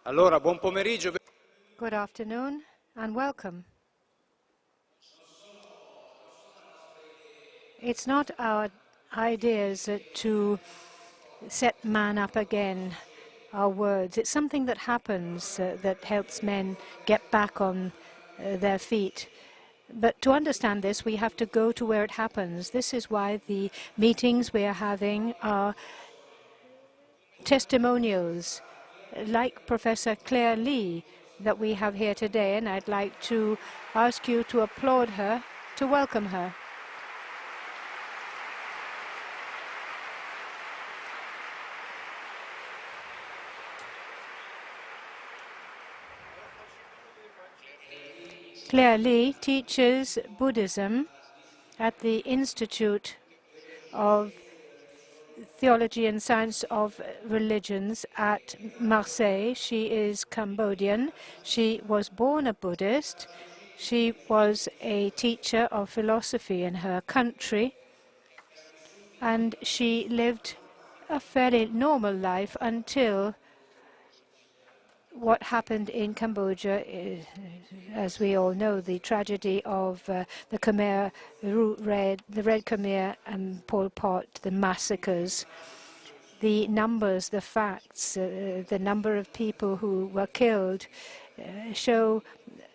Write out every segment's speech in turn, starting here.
Allora, buon pomeriggio. Good afternoon and welcome. It's not our ideas to set man up again, our words. It's something that happens that helps men get back on their feet. But to understand this, we have to go to where it happens. This is why the meetings we are having are testimonials, like Professor Claire Lee that we have here today, and I'd like to ask you to applaud her, to welcome her. Claire Lee teaches Buddhism at the Institute of Theology and Science of Religions at Marseille. She is Cambodian. She was born a Buddhist. She was a teacher of philosophy in her country, and she lived a fairly normal life until what happened in Cambodia, as we all know, the tragedy of the Khmer Red, the Red Khmer and Pol Pot, the massacres, the numbers, the facts, the number of people who were killed show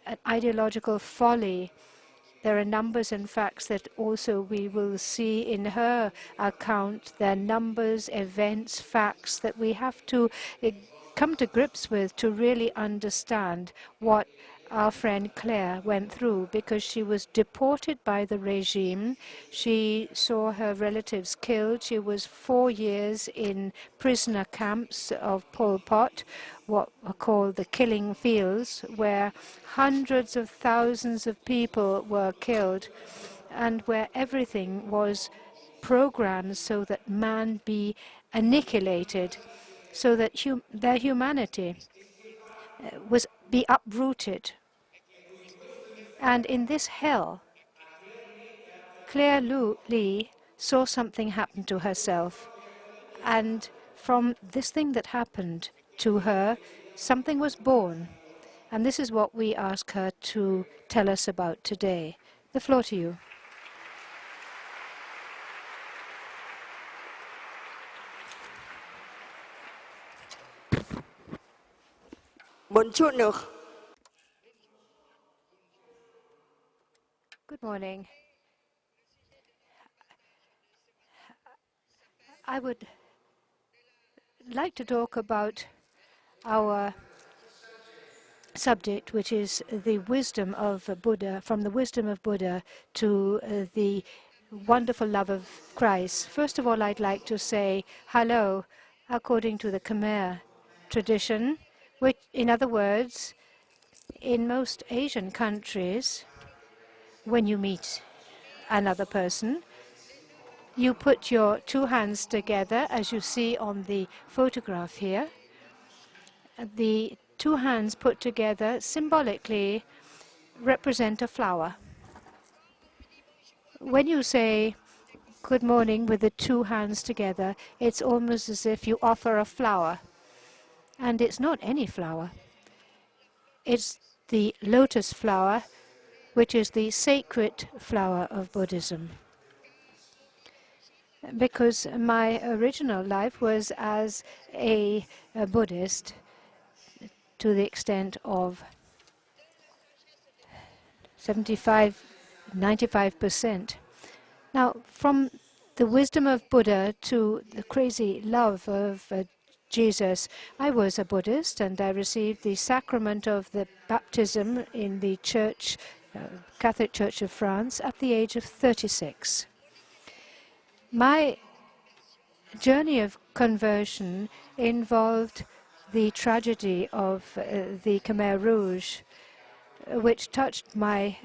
an ideological folly. There are numbers and facts that also we will see in her account. There are numbers, events, facts that we have to come to grips with to really understand what our friend Claire went through, because she was deported by the regime. She saw her relatives killed. She was 4 years in prisoner camps of Pol Pot, what are called the killing fields, where hundreds of thousands of people were killed and where everything was programmed so that man be annihilated, so that their humanity was be uprooted. And in this hell, Claire Lee saw something happen to herself. And from this thing that happened to her, something was born. And this is what we ask her to tell us about today. The floor to you. Bonjour. Good morning. I would like to talk about our subject, which is the wisdom of Buddha, from the wisdom of Buddha to the wonderful love of Christ. First of all, I'd like to say hello, according to the Khmer tradition, which, in other words, in most Asian countries, when you meet another person, you put your two hands together, as you see on the photograph here. The two hands put together symbolically represent a flower. When you say good morning with the two hands together, it's almost as if you offer a flower. And it's not any flower. It's the lotus flower, which is the sacred flower of Buddhism. Because my original life was as a Buddhist to the extent of 95%. Now, from the wisdom of Buddha to the crazy love of Jesus, I was a Buddhist, and I received the sacrament of the baptism in the church, Catholic Church of France, at the age of 36. My journey of conversion involved the tragedy of the Khmer Rouge, which touched my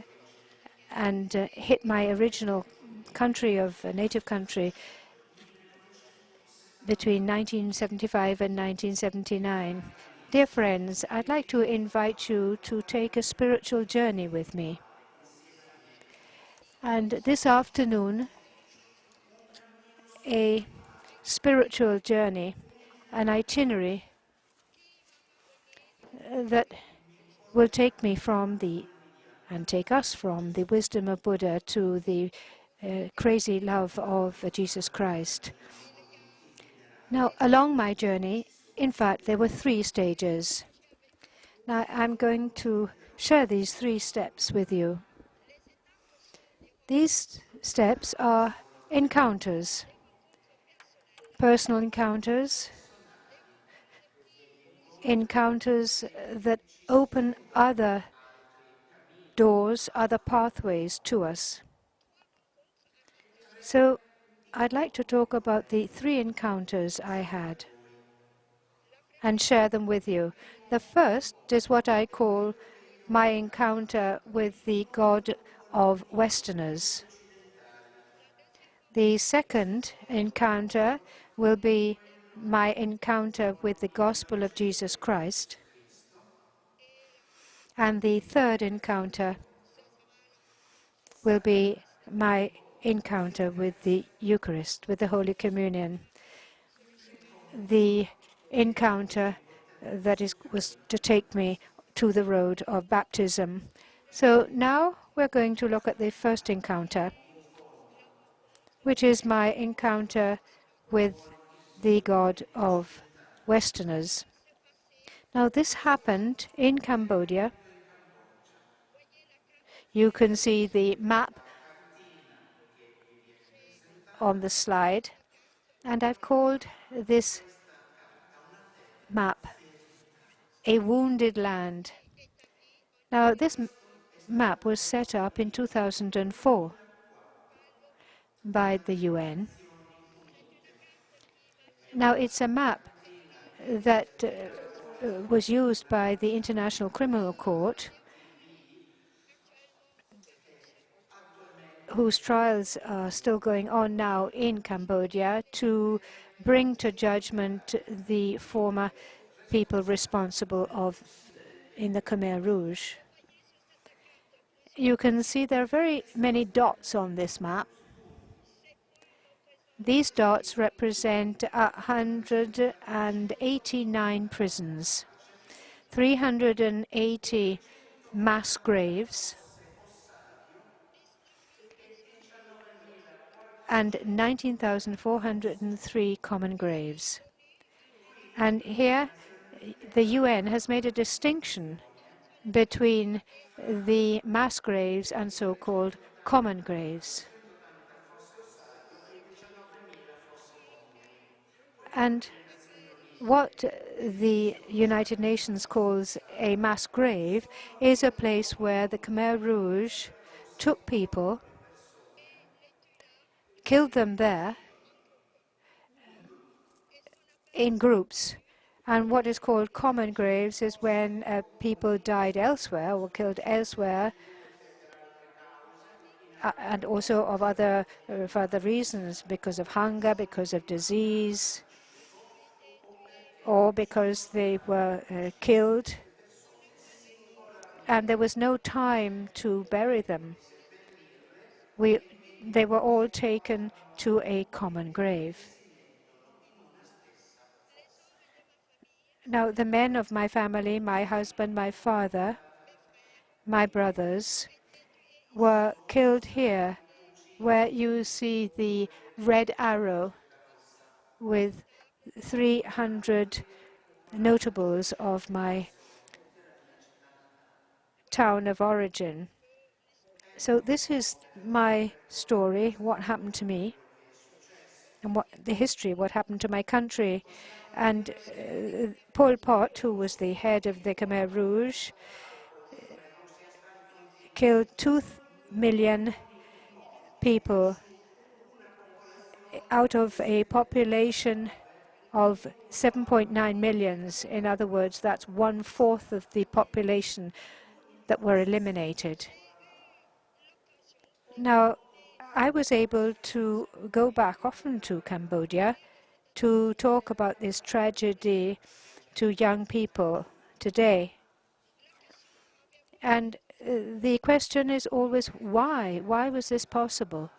and hit my original country of native country between 1975 and 1979. Dear friends, I'd like to invite you to take a spiritual journey with me. And this afternoon, a spiritual journey, an itinerary that will take me from and take us from the wisdom of Buddha to the crazy love of Jesus Christ. Now, along my journey, in fact, there were 3 stages. Now, I'm going to share these 3 steps with you. These steps are encounters, personal encounters, encounters that open other doors, other pathways to us. So I'd like to talk about the 3 encounters I had and share them with you. The first is what I call my encounter with the God of Westerners. The second encounter will be my encounter with the gospel of Jesus Christ. And the third encounter will be my encounter with the Eucharist, with the Holy Communion. The encounter that was to take me to the road of baptism. So now we're going to look at the first encounter, which is my encounter with the God of Westerners. Now, this happened in Cambodia. You can see the map on the slide, and I've called this map a wounded land. Now, this map was set up in 2004 by the UN. Now, it's a map that was used by the International Criminal Court, whose trials are still going on now in Cambodia, to bring to judgment the former people responsible in the Khmer Rouge. You can see there are very many dots on this map. These dots represent 189 prisons, 380 mass graves, and 19,403 common graves. And here, the UN has made a distinction between the mass graves and so-called common graves. And what the United Nations calls a mass grave is a place where the Khmer Rouge took people, killed them there in groups. And what is called common graves is when people died elsewhere or killed elsewhere, and also of for other reasons, because of hunger, because of disease, or because they were killed, and there was no time to bury them. They were all taken to a common grave. Now, the men of my family, my husband, my father, my brothers, were killed here, where you see the red arrow with 300 notables of my town of origin. So this is my story, what happened to me, and the history, what happened to my country. And Pol Pot, who was the head of the Khmer Rouge, killed 2 million people out of a population of 7.9 million. In other words, that's 1/4 of the population that were eliminated. Now, I was able to go back often to Cambodia to talk about this tragedy to young people today. And the question is always why? Why was this possible?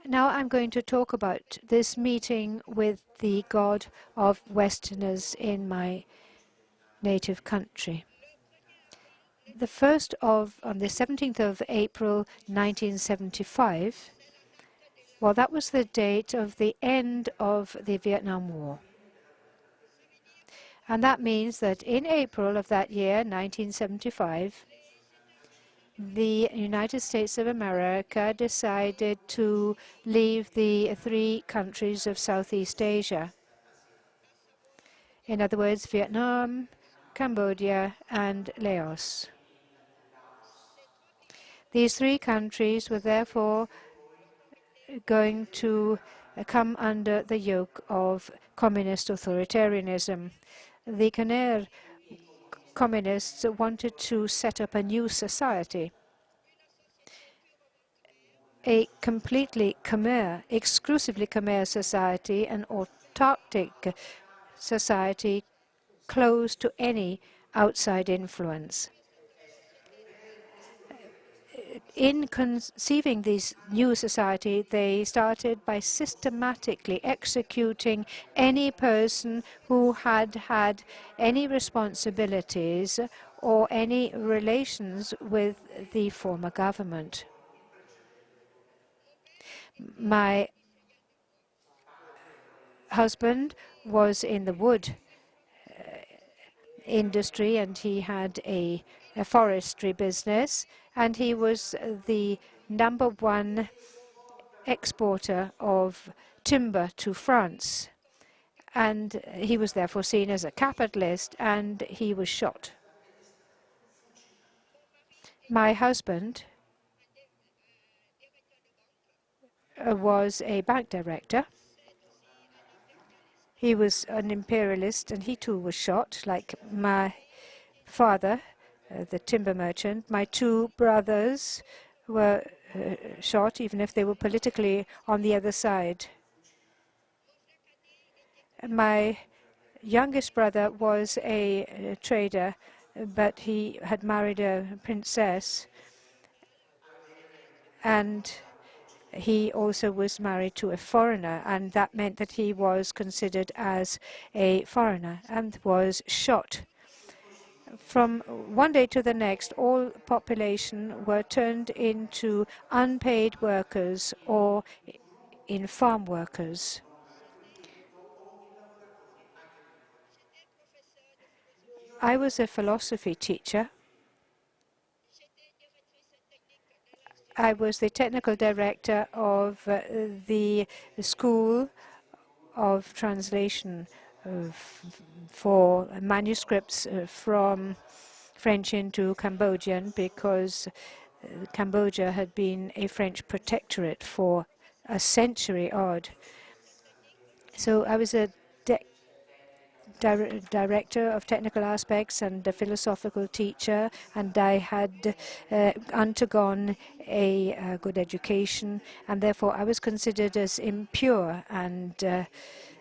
Now I'm going to talk about this meeting with the God of Westerners in my native country. On the 17th of April 1975, well, that was the date of the end of the Vietnam War. And that means that in April of that year, 1975, the United States of America decided to leave the three countries of Southeast Asia. In other words, Vietnam, Cambodia, and Laos. These three countries were therefore going to come under the yoke of communist authoritarianism. The Khmer communists wanted to set up a new society, a completely Khmer, exclusively Khmer society, an autarkic society closed to any outside influence. In conceiving this new society, they started by systematically executing any person who had had any responsibilities or any relations with the former government. My husband was in the wood industry, and he had a forestry business, and he was the #1 exporter of timber to France. And he was therefore seen as a capitalist, and he was shot. My husband was a bank director. He was an imperialist, and he too was shot, like my father, the timber merchant. My two brothers were shot, even if they were politically on the other side. My youngest brother was a trader, but he had married a princess, and he also was married to a foreigner, and that meant that he was considered as a foreigner and was shot. From one day to the next, all population were turned into unpaid workers or in farm workers. I was a philosophy teacher. I was the technical director of the School of Translation for manuscripts from French into Cambodian, because Cambodia had been a French protectorate for a century odd. So I was a director of technical aspects and a philosophical teacher, and I had undergone a good education, and therefore I was considered as impure and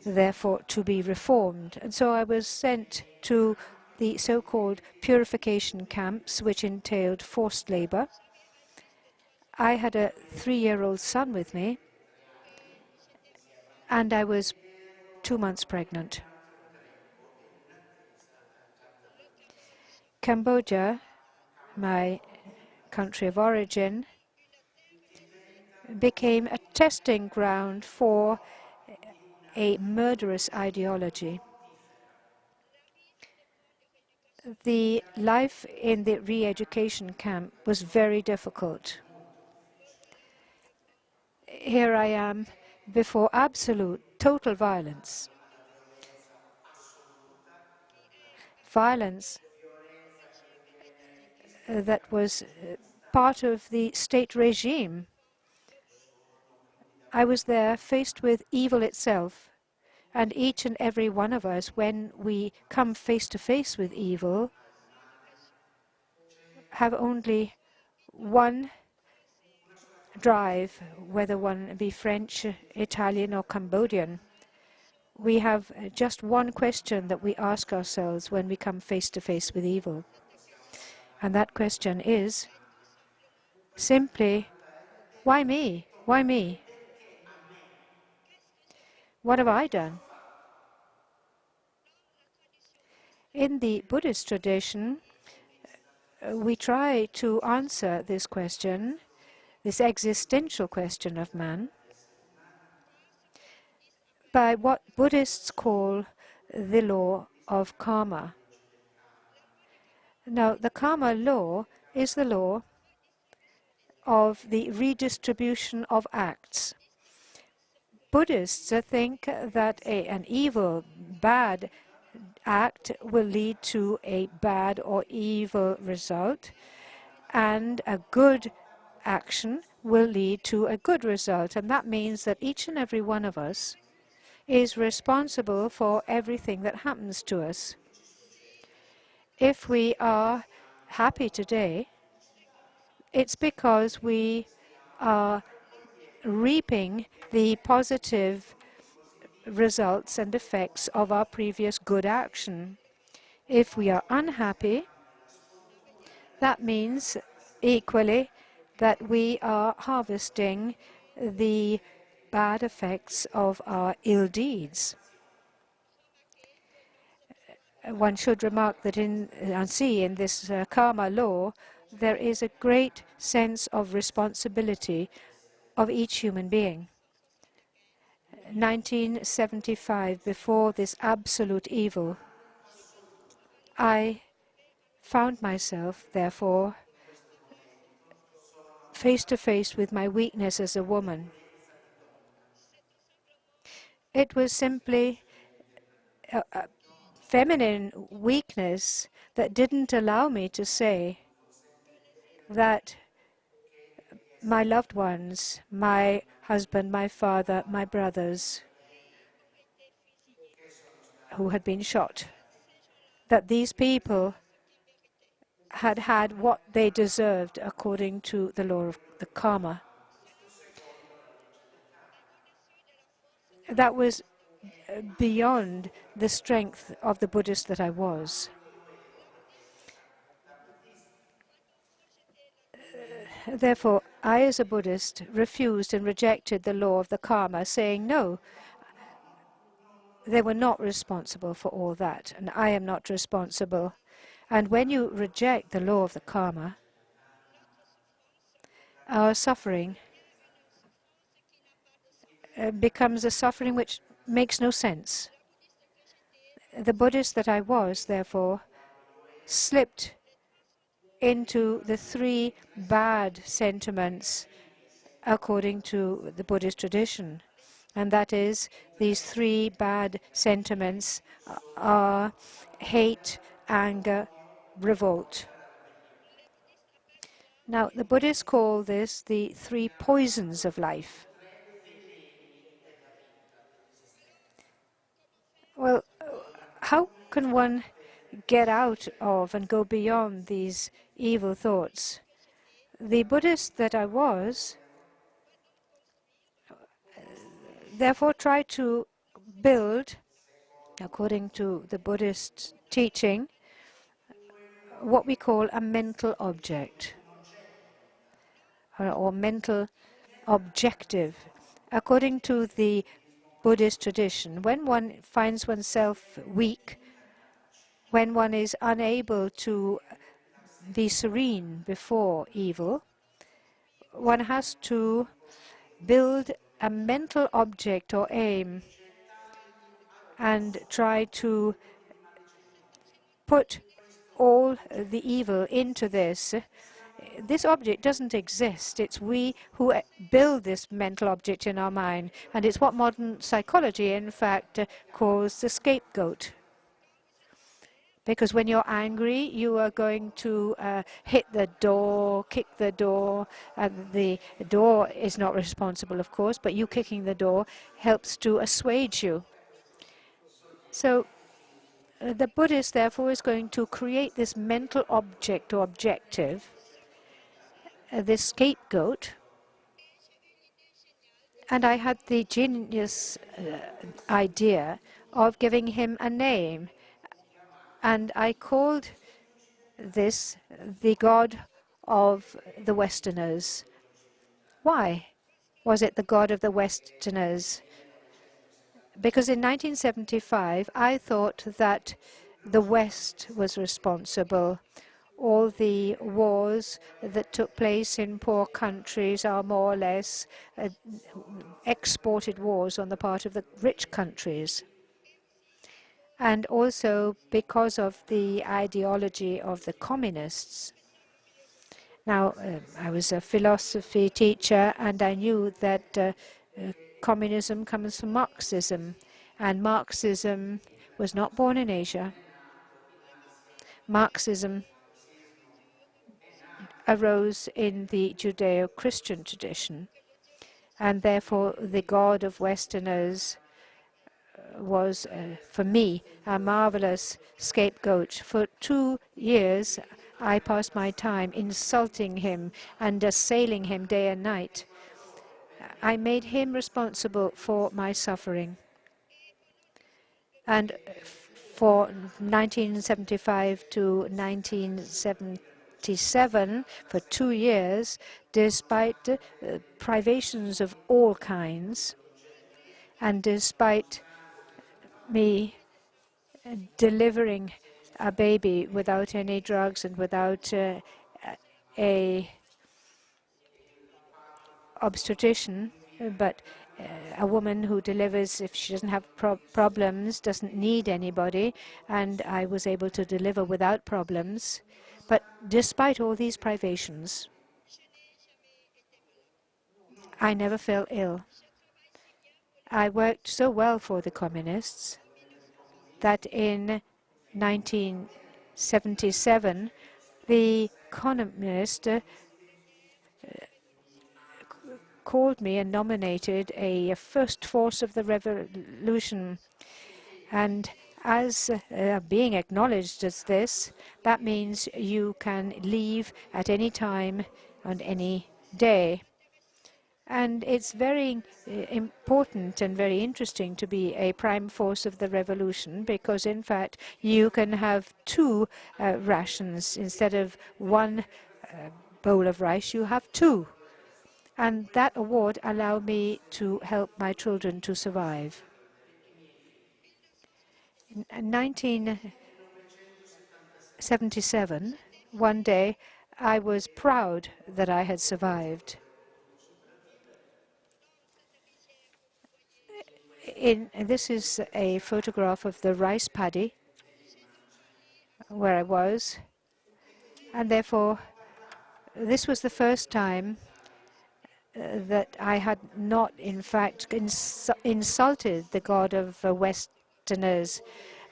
therefore to be reformed. And so I was sent to the so-called purification camps, which entailed forced labor. I had a 3-year-old son with me, and I was 2 months pregnant. Cambodia, my country of origin, became a testing ground for a murderous ideology. The life in the re-education camp was very difficult. Here I am before absolute, total violence. Violence that was part of the state regime. I was there faced with evil itself, and each and every one of us, when we come face to face with evil, have only one drive, whether one be French, Italian, or Cambodian. We have just one question that we ask ourselves when we come face to face with evil. And that question is simply, why me? Why me? What have I done? In the Buddhist tradition, we try to answer this question, this existential question of man, by what Buddhists call the law of karma. Now, the karma law is the law of the redistribution of acts. Buddhists think that an evil, bad act will lead to a bad or evil result, and a good action will lead to a good result. And that means that each and every one of us is responsible for everything that happens to us. If we are happy today, it's because we are reaping the positive results and effects of our previous good action. If we are unhappy, that means equally that we are harvesting the bad effects of our ill deeds. One should remark that in this karma law, there is a great sense of responsibility of each human being. 1975, before this absolute evil, I found myself, therefore, face to face with my weakness as a woman. It was simply a feminine weakness that didn't allow me to say that my loved ones, my husband, my father, my brothers who had been shot, that these people had had what they deserved according to the law of the karma. That was beyond the strength of the Buddhist that I was. Therefore, I, as a Buddhist, refused and rejected the law of the karma, saying, no, they were not responsible for all that, and I am not responsible. And when you reject the law of the karma, our suffering becomes a suffering which makes no sense. The Buddhist that I was, therefore, slipped into the three bad sentiments according to the Buddhist tradition. And that is, these three bad sentiments are hate, anger, revolt. Now, the Buddhists call this the three poisons of life. Well, how can one get out of and go beyond these evil thoughts? The Buddhist that I was, therefore, tried to build, according to the Buddhist teaching, what we call a mental object or mental objective. According to the Buddhist tradition, when one finds oneself weak, when one is unable to be serene before evil, one has to build a mental object or aim and try to put all the evil into this. This object doesn't exist. It's we who build this mental object in our mind. And it's what modern psychology, in fact, calls the scapegoat. Because when you're angry, you are going to hit the door, kick the door. The door is not responsible, of course, but you kicking the door helps to assuage you. So the Buddhist, therefore, is going to create this mental object or objective, this scapegoat. And I had the genius idea of giving him a name. And I called this the God of the Westerners. Why was it the God of the Westerners? Because in 1975, I thought that the West was responsible. All the wars that took place in poor countries are more or less exported wars on the part of the rich countries. And also because of the ideology of the communists. Now, I was a philosophy teacher, and I knew that communism comes from Marxism. And Marxism was not born in Asia. Marxism arose in the Judeo-Christian tradition, and therefore the God of Westerners was, for me, a marvelous scapegoat. For 2 years, I passed my time insulting him and assailing him day and night. I made him responsible for my suffering. And for 1975 to 1977, for 2 years, despite privations of all kinds, and despite me delivering a baby without any drugs and without a obstetrician, but a woman who delivers if she doesn't have problems, doesn't need anybody, and I was able to deliver without problems. But despite all these privations, I never fell ill. I worked so well for the communists that in 1977, the communist called me and nominated a first force of the revolution. And as being acknowledged as this, that means you can leave at any time on any day. And it's very important and very interesting to be a prime force of the revolution, because in fact you can have 2 rations instead of 1 bowl of rice. You have 2. And that award allowed me to help my children to survive. In 1977, one day, I was proud that I had survived. This is a photograph of the rice paddy where I was, and therefore this was the first time that I had not, in fact, insulted the God of Westerners.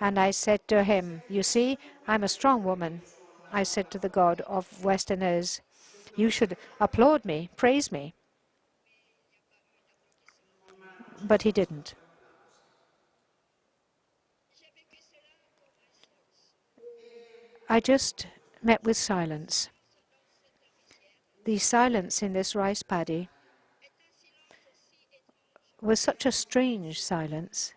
And I said to him, "You see, I'm a strong woman." I said to the God of Westerners, "You should applaud me, praise me." But he didn't. I just met with silence. The silence in this rice paddy was such a strange silence.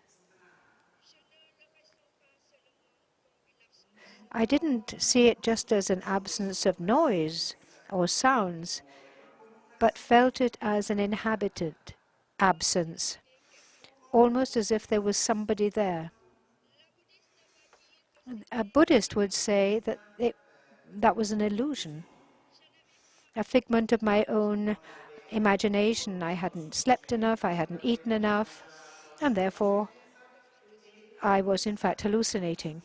I didn't see it just as an absence of noise or sounds, but felt it as an inhabited absence, almost as if there was somebody there. A Buddhist would say that that was an illusion, a figment of my own imagination. I hadn't slept enough, I hadn't eaten enough, and therefore I was in fact hallucinating.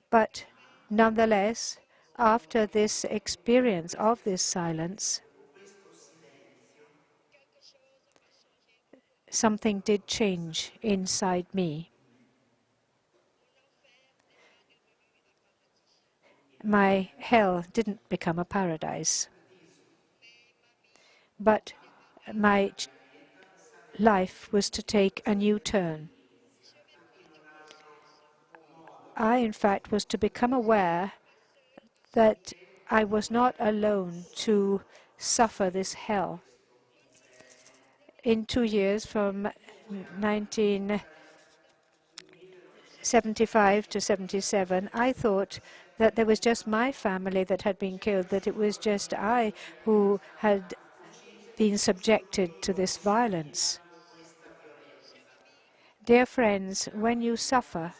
But nonetheless, after this experience of this silence, something did change inside me. My hell didn't become a paradise, but my life was to take a new turn. I, in fact, was to become aware that I was not alone to suffer this hell. In 2 years, from 1975 to 77, I thought that there was just my family that had been killed, that it was just I who had been subjected to this violence. Dear friends, when you suffer,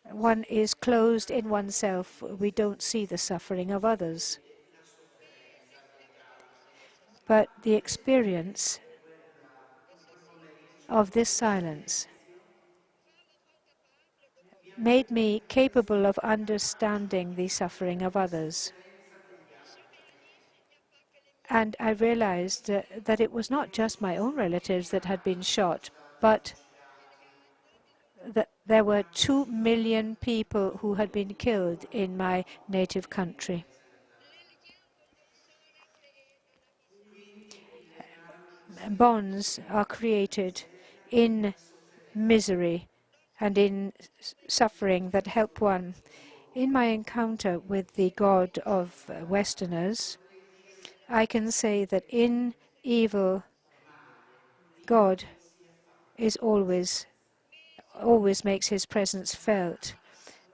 one is closed in oneself. We don't see the suffering of others. But the experience of this silence made me capable of understanding the suffering of others. And I realized that it was not just my own relatives that had been shot, but that there were 2 million people who had been killed in my native country. Bonds are created in misery and in suffering that help one. In my encounter with the God of Westerners, I can say that in evil, God is always makes his presence felt.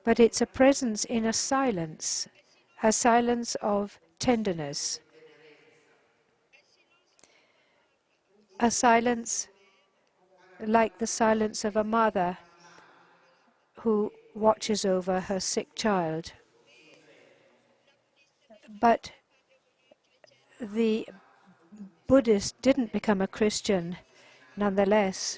But it's a presence in a silence of tenderness, a silence like the silence of a mother who watches over her sick child. But the Buddhist didn't become a Christian nonetheless.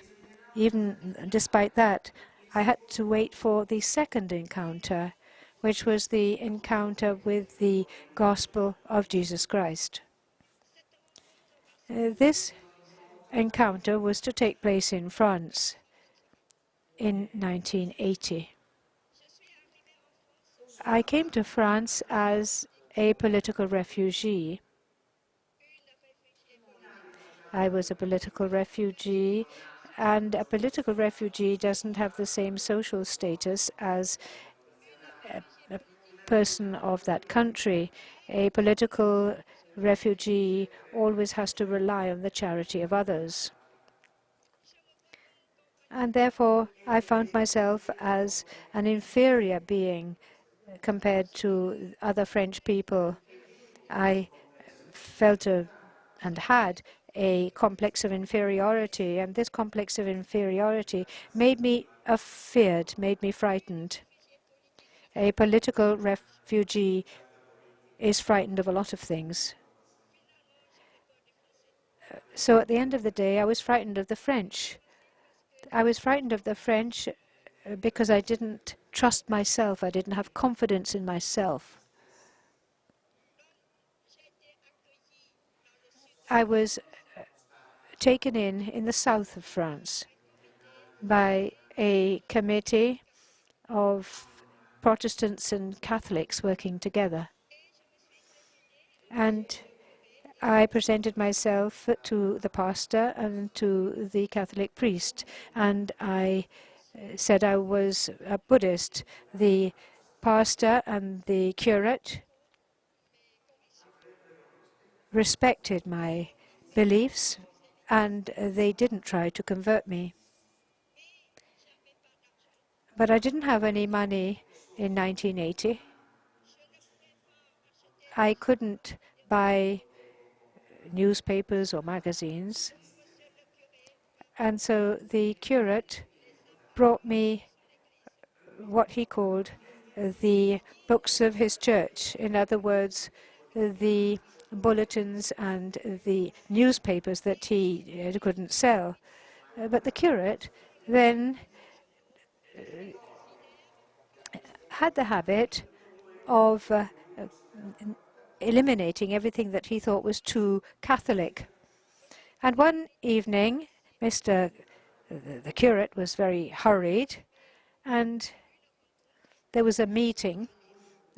Even despite that, I had to wait for the second encounter, which was the encounter with the gospel of Jesus Christ. This encounter was to take place in France in 1980. I came to France as a political refugee. I was a political refugee, and a political refugee doesn't have the same social status as a person of that country. A political refugee always has to rely on the charity of others. And therefore, I found myself as an inferior being compared to other French people. I felt and had a complex of inferiority, and this complex of inferiority made me afeared, made me frightened. A political refugee is frightened of a lot of things. So at the end of the day, I was frightened of the French. I was frightened of the French because I didn't trust myself. I didn't have confidence in myself. I was taken in the south of France by a committee of Protestants and Catholics working together. And I presented myself to the pastor and to the Catholic priest, and I said I was a Buddhist. The pastor and the curate respected my beliefs, and they didn't try to convert me. But I didn't have any money in 1980. I couldn't buy newspapers or magazines. And so the curate brought me what he called the books of his church. In other words, the bulletins and the newspapers that he couldn't sell. But the curate then had the habit of eliminating everything that he thought was too Catholic. And one evening, the curate was very hurried, and there was a meeting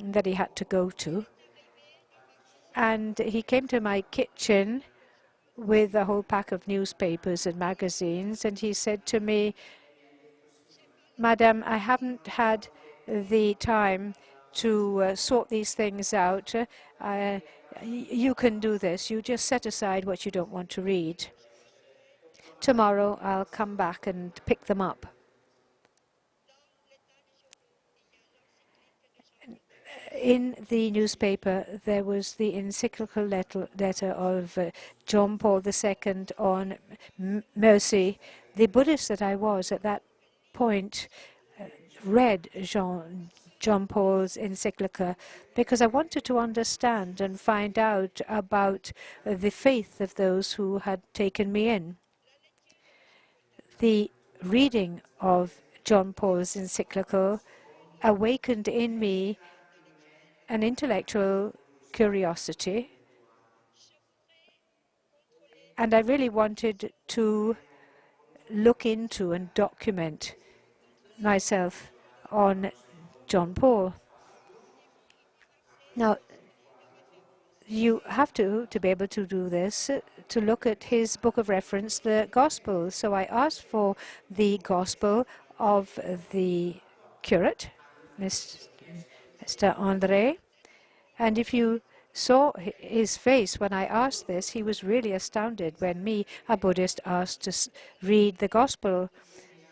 that he had to go to. And he came to my kitchen with a whole pack of newspapers and magazines, and he said to me, "Madam, I haven't had the time to sort these things out. You can do this. You just set aside what you don't want to read. Tomorrow I'll come back and pick them up." in the newspaper, there was the encyclical letter of John Paul II on mercy. The Buddhist that I was at that point read John Paul's encyclica because I wanted to understand and find out about the faith of those who had taken me in. The reading of John Paul's encyclical awakened in me an intellectual curiosity, and I really wanted to look into and document myself on John Paul. Now, you have to be able to do this, to look at his book of reference, the Gospel. So I asked for the Gospel of the curate, Mr. André, and if you saw his face when I asked this, he was really astounded when me, a Buddhist, asked to read the Gospel.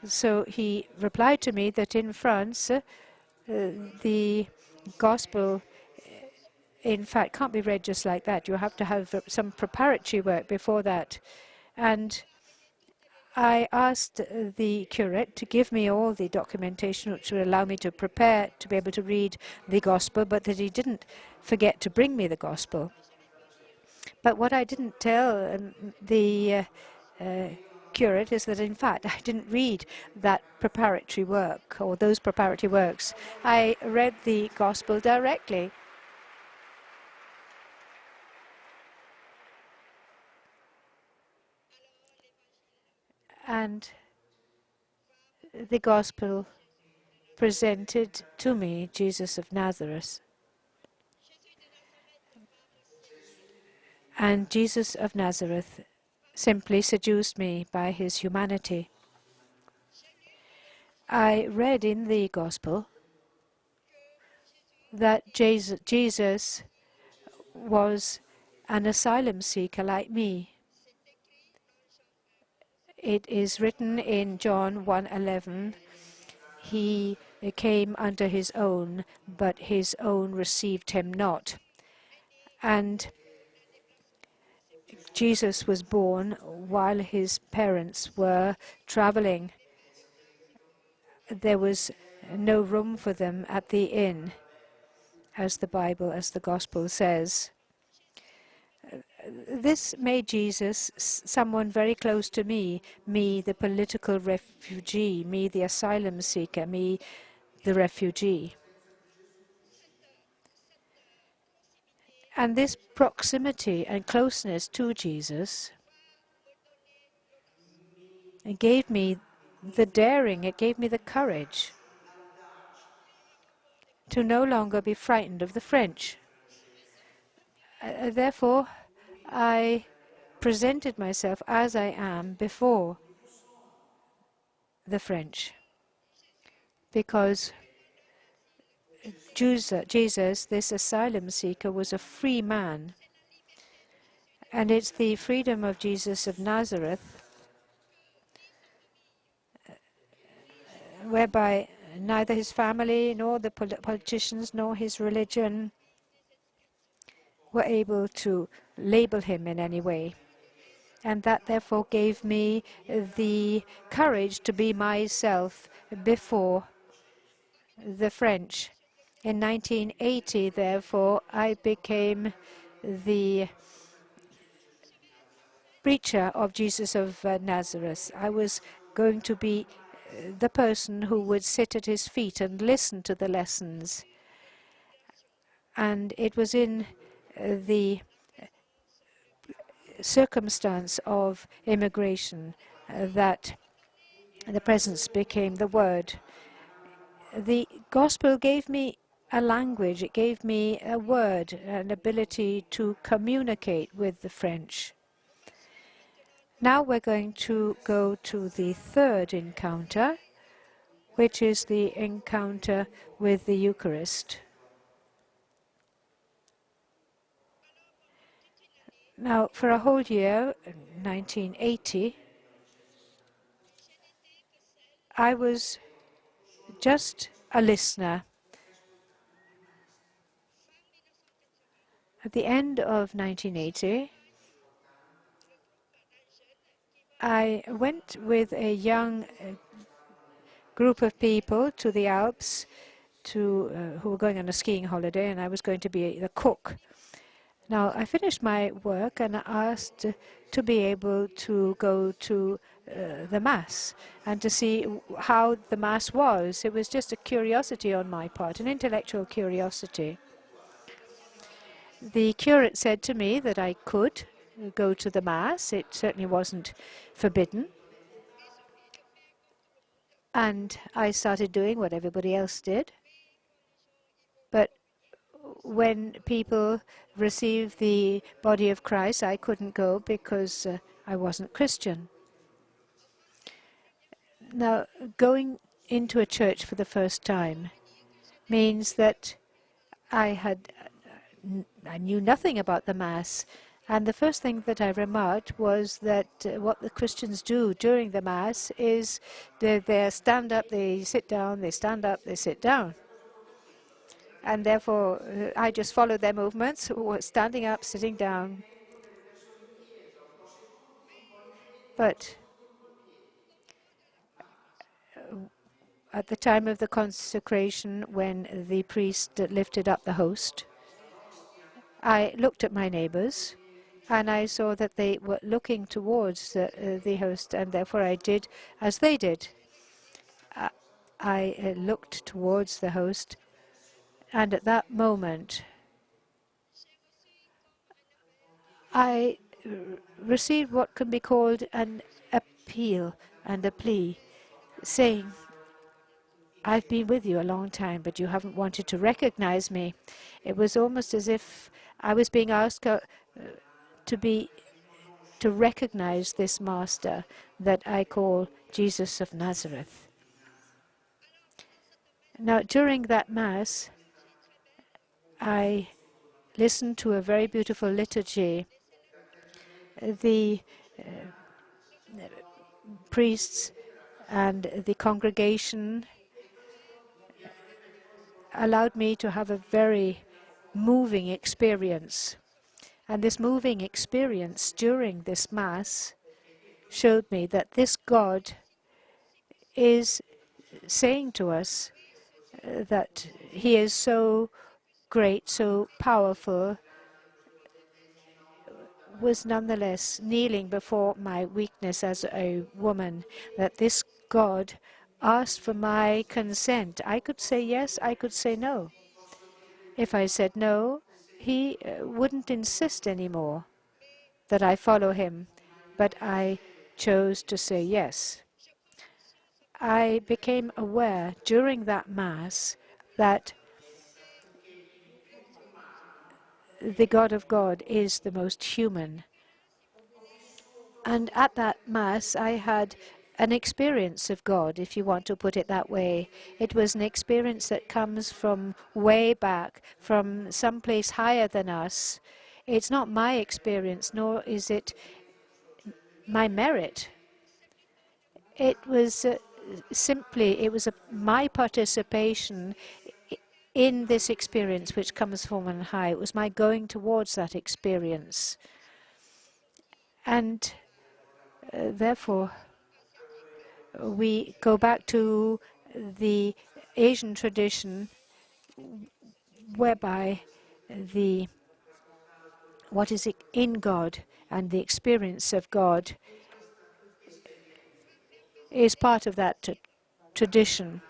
So he replied to me that in France, the Gospel, in fact, can't be read just like that. You have to have some preparatory work before that. And I asked the curate to give me all the documentation which would allow me to prepare to be able to read the Gospel, but that he didn't forget to bring me the Gospel. But what I didn't tell the curate is that, in fact, I didn't read that preparatory work or those preparatory works. I read the Gospel directly. And the Gospel presented to me Jesus of Nazareth. And Jesus of Nazareth simply seduced me by his humanity. I read in the Gospel that Jesus was an asylum seeker like me. It is written in John 1:11, he came unto his own, but his own received him not. And Jesus was born while his parents were traveling. There was no room for them at the inn, as the Gospel says. This made Jesus someone very close to me, the political refugee, me, the asylum seeker, me, the refugee. And this proximity and closeness to Jesus, it gave me the daring, it gave me the courage to no longer be frightened of the French. Therefore, I presented myself as I am before the French, because Jesus, this asylum seeker, was a free man. And it's the freedom of Jesus of Nazareth whereby neither his family nor the politicians nor his religion were able to label him in any way. And that therefore gave me the courage to be myself before the French. In 1980, therefore, I became the preacher of Jesus of Nazareth. I was going to be the person who would sit at his feet and listen to the lessons. And it was in the circumstance of immigration that the presence became the word. The gospel gave me a language, it gave me a word, an ability to communicate with the French. Now we're going to go to the third encounter, which is the encounter with the Eucharist. Now, for a whole year, 1980, I was just a listener. At the end of 1980, I went with a young group of people to the Alps who were going on a skiing holiday, and I was going to be the cook. Now, I finished my work and asked to be able to go to the Mass and to see how the Mass was. It was just a curiosity on my part, an intellectual curiosity. The curate said to me that I could go to the Mass. It certainly wasn't forbidden. And I started doing what everybody else did. But when people received the body of Christ, I couldn't go because I wasn't Christian. Now, going into a church for the first time means that I knew nothing about the Mass. And the first thing that I remarked was that what the Christians do during the Mass is they stand up, they sit down, they stand up, they sit down. And therefore, I just followed their movements, standing up, sitting down. But at the time of the consecration, when the priest lifted up the host, I looked at my neighbors, and I saw that they were looking towards the host, and therefore I did as they did. I looked towards the host, and at that moment, I received what can be called an appeal and a plea, saying, I've been with you a long time, but you haven't wanted to recognize me. It was almost as if I was being asked to recognize this master that I call Jesus of Nazareth. Now, during that Mass, I listened to a very beautiful liturgy. The priests and the congregation allowed me to have a very moving experience. And this moving experience during this Mass showed me that this God is saying to us that he is so great, so powerful, was nonetheless kneeling before my weakness as a woman, that this God asked for my consent. I could say yes, I could say no. If I said no, he wouldn't insist anymore that I follow him, but I chose to say yes. I became aware during that Mass that the God of God is the most human. And at that Mass, I had an experience of God, if you want to put it that way. It was an experience that comes from way back, from someplace higher than us. It's not my experience, nor is it my merit. It was my participation in this experience which comes from on high. It was my going towards that experience. And therefore, we go back to the Asian tradition whereby what is in God and the experience of God is part of that tradition.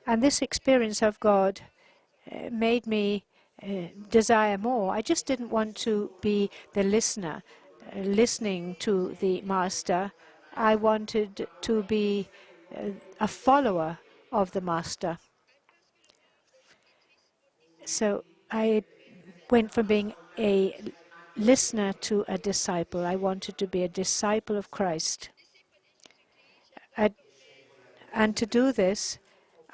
And this experience of God made me desire more. I just didn't want to be the listener, listening to the Master. I wanted to be a follower of the Master. So I went from being a listener to a disciple. I wanted to be a disciple of Christ. And to do this,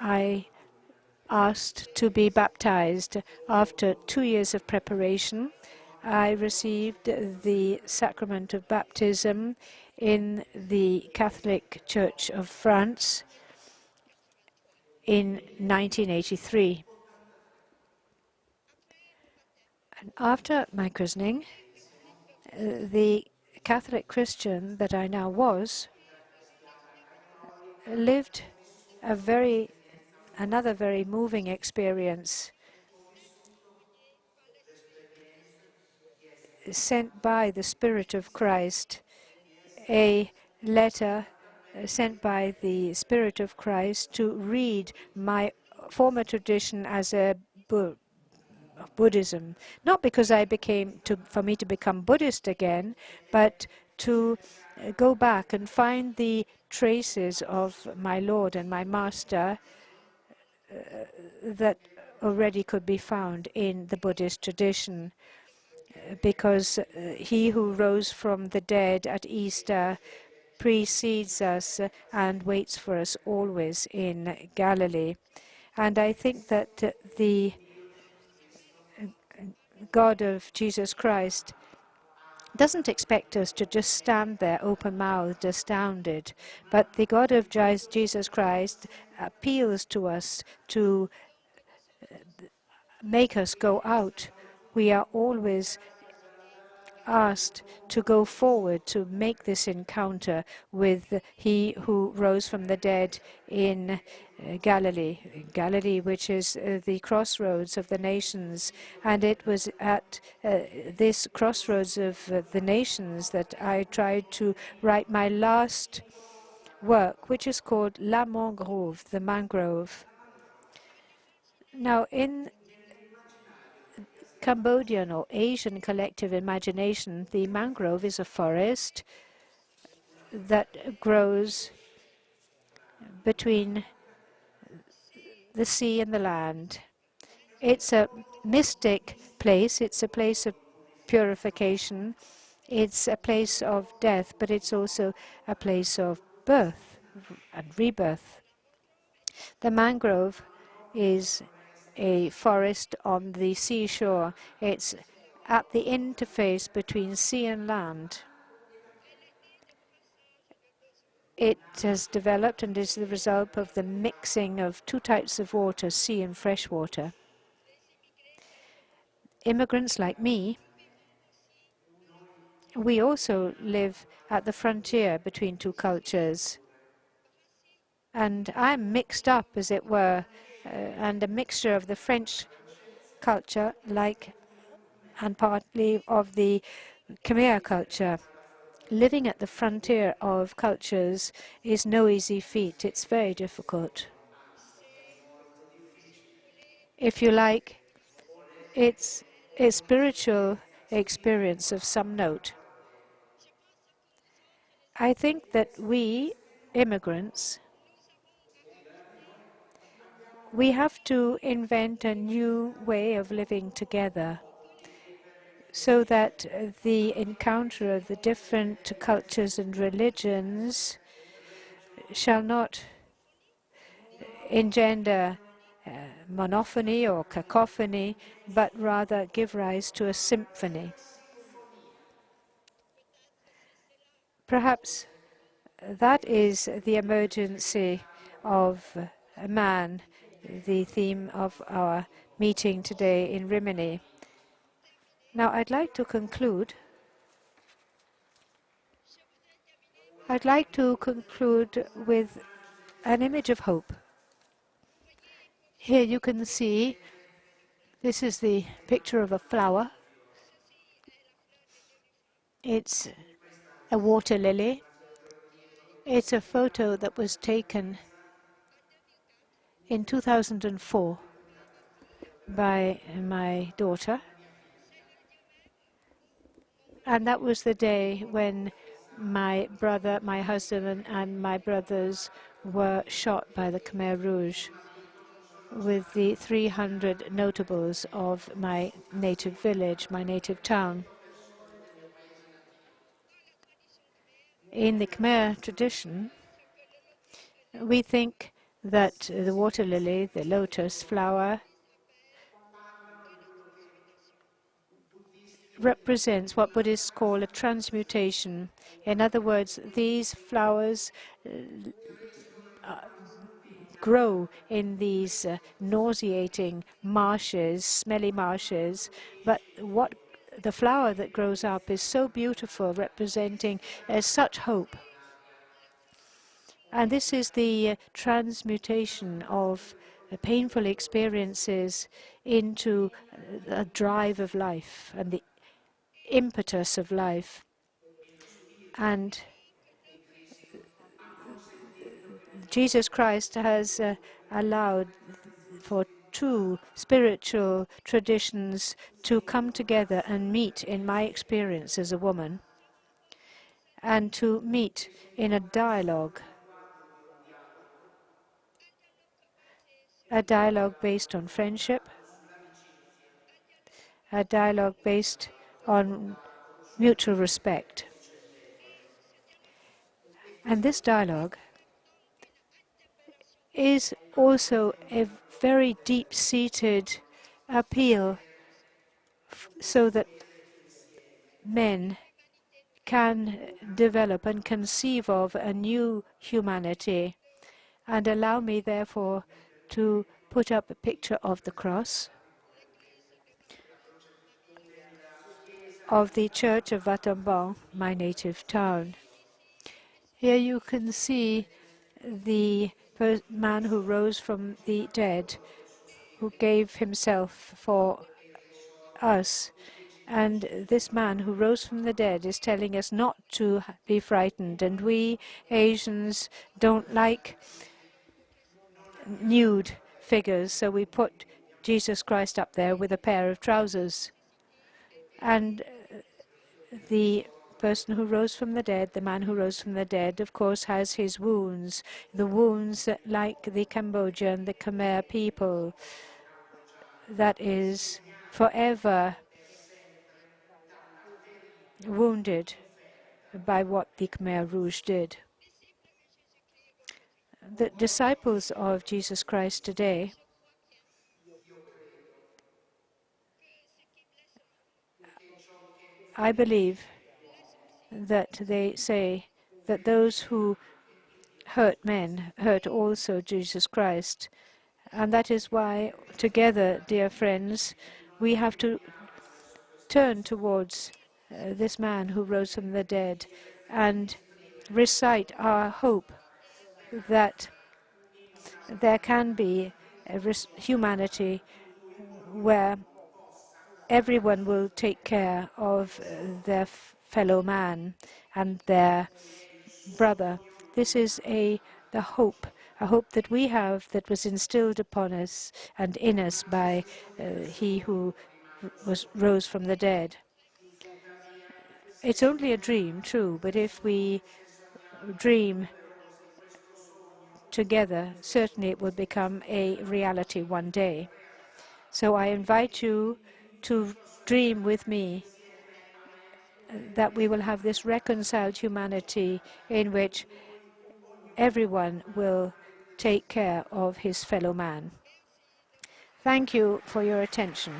I asked to be baptized. After 2 years of preparation, I received the sacrament of baptism in the Catholic Church of France in 1983. After my christening, the Catholic Christian that I now was lived another very moving experience sent by the Spirit of Christ, a letter sent by the Spirit of Christ to read my former tradition as a Buddhism, not because for me to become Buddhist again, but to go back and find the traces of my Lord and my Master that already could be found in the Buddhist tradition, because he who rose from the dead at Easter precedes us and waits for us always in Galilee. And I think that the God of Jesus Christ doesn't expect us to just stand there open-mouthed, astounded, but the God of Jesus Christ appeals to us to make us go out. We are always asked to go forward to make this encounter with he who rose from the dead in Galilee, which is the crossroads of the nations. And it was at this crossroads of the nations that I tried to write my last work, which is called La Mangrove, the mangrove. Now, in Cambodian or Asian collective imagination, the mangrove is a forest that grows between the sea and the land. It's a mystic place. It's a place of purification. It's a place of death, but it's also a place of birth and rebirth. The mangrove is a forest on the seashore. It's at the interface between sea and land. It has developed and is the result of the mixing of two types of water, sea and fresh water. Immigrants like me, we also live at the frontier between two cultures. And I'm mixed up, as it were, and a mixture of the French culture, and partly of the Khmer culture. Living at the frontier of cultures is no easy feat. It's very difficult. If you like, it's a spiritual experience of some note. I think that we, immigrants, we have to invent a new way of living together so that the encounter of the different cultures and religions shall not engender monophony or cacophony, but rather give rise to a symphony. Perhaps that is the emergency of man, the theme of our meeting today in Rimini. Now, I'd like to conclude. I'd like to conclude with an image of hope. Here you can see, this is the picture of a flower. It's a water lily. It's a photo that was taken in 2004 by my daughter. And that was the day when my brother, my husband, and my brothers were shot by the Khmer Rouge with the 300 notables of my native village, my native town. In the Khmer tradition, we think that the water lily, the lotus flower, represents what Buddhists call a transmutation. In other words, these flowers grow in these nauseating marshes, smelly marshes, but what the flower that grows up is so beautiful, representing such hope. And this is the transmutation of painful experiences into a drive of life and the impetus of life. And Jesus Christ has allowed for two spiritual traditions to come together and meet, in my experience as a woman, and to meet in a dialogue based on friendship, a dialogue based on mutual respect. And this dialogue is also a very deep-seated appeal so that men can develop and conceive of a new humanity. And allow me, therefore, to put up a picture of the cross of the Church of Wattambon, my native town. Here you can see the man who rose from the dead, who gave himself for us. And this man who rose from the dead is telling us not to be frightened. And we Asians don't like nude figures, so we put Jesus Christ up there with a pair of trousers. And the person who rose from the dead, the man who rose from the dead, of course, has his wounds, the wounds like the Cambodian, the Khmer people, that is forever wounded by what the Khmer Rouge did. The disciples of Jesus Christ today I believe that they say that those who hurt men hurt also Jesus Christ. And that is why, together, dear friends, we have to turn towards this man who rose from the dead and recite our hope that there can be a humanity where everyone will take care of their fellow man and their brother. This is the hope, a hope that we have that was instilled upon us and in us by he who rose from the dead. It's only a dream, true, but if we dream together, certainly it will become a reality one day. So I invite you to dream with me that we will have this reconciled humanity in which everyone will take care of his fellow man. Thank you for your attention.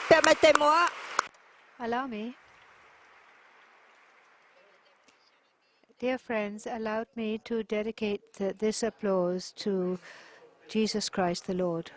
Permettez-moi. Allow me. Dear friends, allow me to dedicate this applause to Jesus Christ the Lord.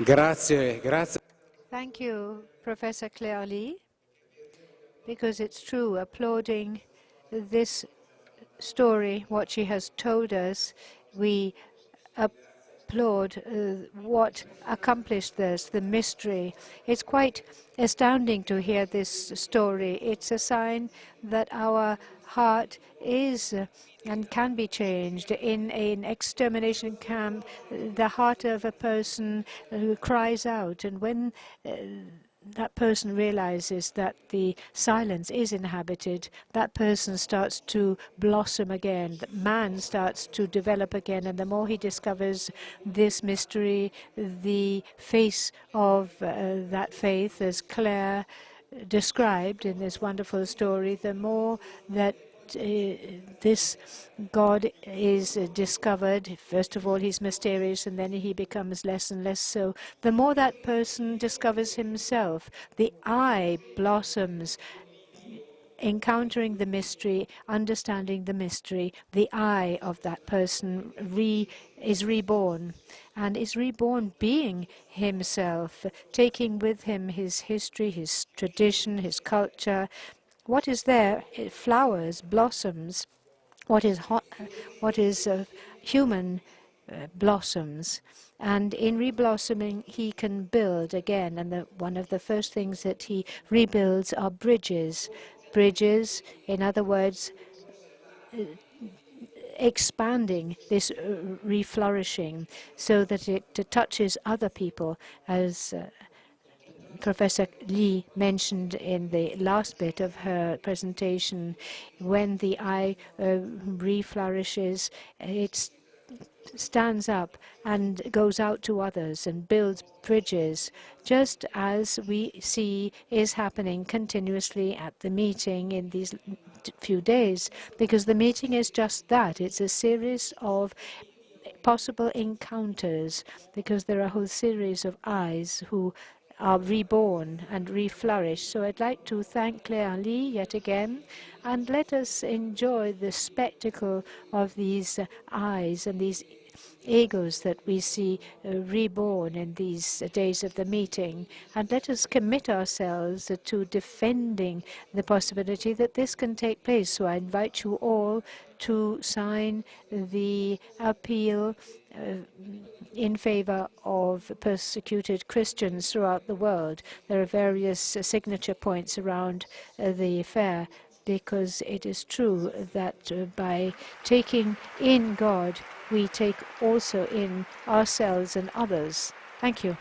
Grazie, grazie. Thank you Professor Claire Lee, because it's true, applauding this story, what she has told us, we applaud what accomplished this, the mystery. It's quite astounding to hear this story. It's a sign that our heart is and can be changed. In an extermination camp, the heart of a person cries out, and when that person realizes that the silence is inhabited, that person starts to blossom again, that man starts to develop again, and the more he discovers this mystery, the face of that faith, as Claire described in this wonderful story, the more that this God is discovered. First of all, he's mysterious, and then he becomes less and less so. The more that person discovers himself, the I blossoms, encountering the mystery, understanding the mystery. The I of that person is reborn, and is reborn being himself, taking with him his history, his tradition, his culture. What is there? It flowers, blossoms. What is human blossoms. And in reblossoming, he can build again. And one of the first things that he rebuilds are bridges. Bridges, in other words, expanding this reflourishing so that it touches other people, as Professor Lee mentioned in the last bit of her presentation. When the eye reflourishes, it stands up and goes out to others and builds bridges, just as we see is happening continuously at the meeting in these few days, because the meeting is just that. It's a series of possible encounters, because there are a whole series of eyes who are reborn and reflourish. So I'd like to thank Claire Lee yet again, and let us enjoy the spectacle of these eyes and these egos that we see reborn in these days of the meeting. And let us commit ourselves to defending the possibility that this can take place. So I invite you all to sign the appeal in favor of persecuted Christians throughout the world. There are various signature points around the fair, because it is true that by taking in God, we take also in ourselves and others. Thank you.